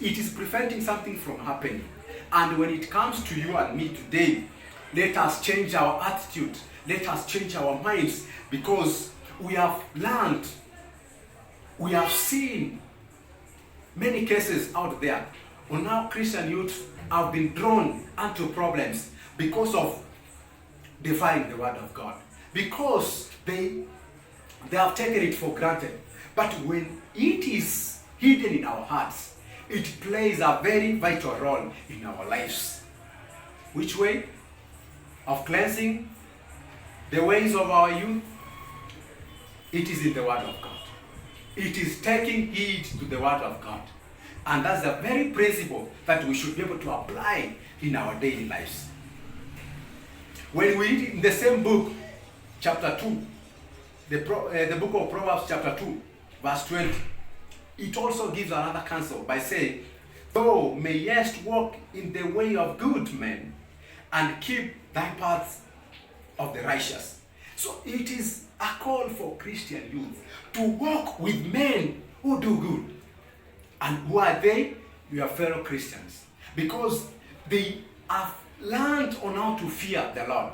It is preventing something from happening. And when it comes to you and me today, let us change our attitude. Let us change our minds, because we have learned, we have seen many cases out there on how Christian youth have been drawn into problems because of defying the word of God. Because they have taken it for granted. But when it is hidden in our hearts, it plays a very vital role in our lives. Which way? Of cleansing the ways of our youth. It is in the word of God. It is taking heed to the word of God. And that's the very principle that we should be able to apply in our daily lives. When we read in the same book, chapter 2, the book of Proverbs chapter 2, verse 20, it also gives another counsel by saying, "Thou mayest walk in the way of good men, and keep thy paths of the righteous." So it is a call for Christian youth to walk with men who do good. And who are they? Your fellow Christians. Because they have learned on how to fear the Lord.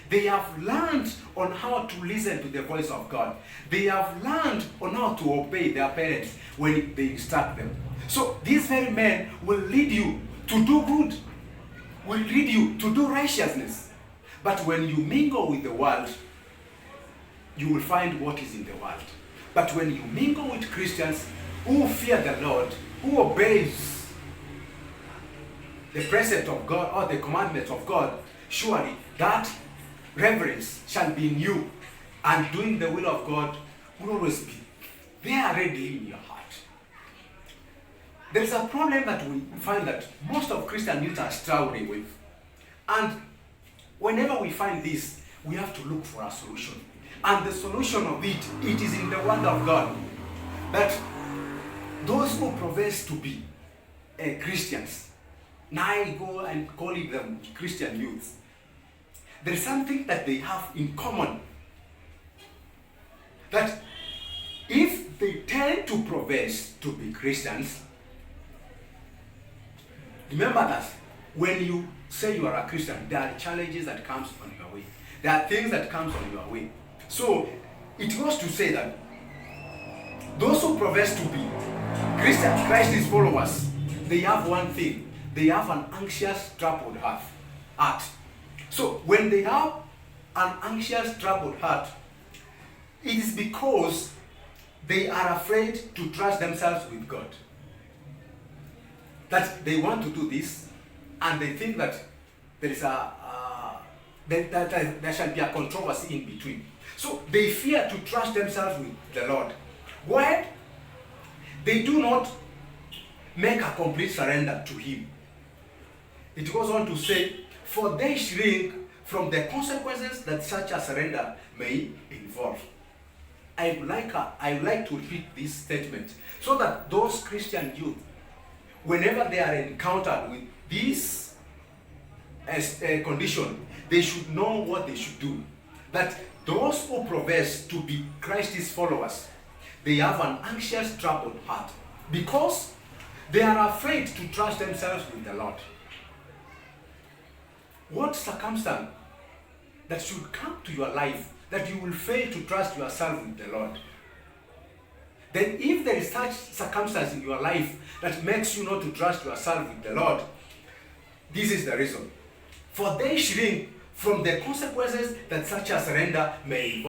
They have learned on how to listen to the voice of God. They have learned on how to obey their parents when they instruct them. So these very men will lead you to do good, will lead you to do righteousness. But when you mingle with the world, you will find what is in the world. But when you mingle with Christians who fear the Lord, who obeys the precept of God or the commandments of God, surely that reverence shall be in you, and doing the will of God will always be there ready in your heart. There is a problem that we find that most of Christian youth are struggling with. And whenever we find this, we have to look for a solution. And the solution of it is in the word of God. That those who profess to be Christians, now I go and call it them Christian youths, there is something that they have in common. That if they tend to profess to be Christians, remember that when you say you are a Christian, there are challenges that comes on your way. There are things that comes on your way. So it goes to say that those who profess to be Christians, Christ's followers, they have one thing. They have an anxious, troubled heart. So when they have an anxious, troubled heart, it is because they are afraid to trust themselves with God. That they want to do this, and they think that there is there shall be a controversy in between. So they fear to trust themselves with the Lord. Why? They do not make a complete surrender to Him. It goes on to say, "For they shrink from the consequences that such a surrender may involve." I would like to repeat this statement so that those Christian youth, whenever they are encountered with this condition, they should know what they should do. That those who profess to be Christ's followers, they have an anxious, troubled heart because they are afraid to trust themselves with the Lord. What circumstance that should come to your life that you will fail to trust yourself with the Lord? Then if there is such circumstance in your life that makes you not to trust yourself with the Lord, this is the reason. For they shrink from the consequences that such a surrender may involve.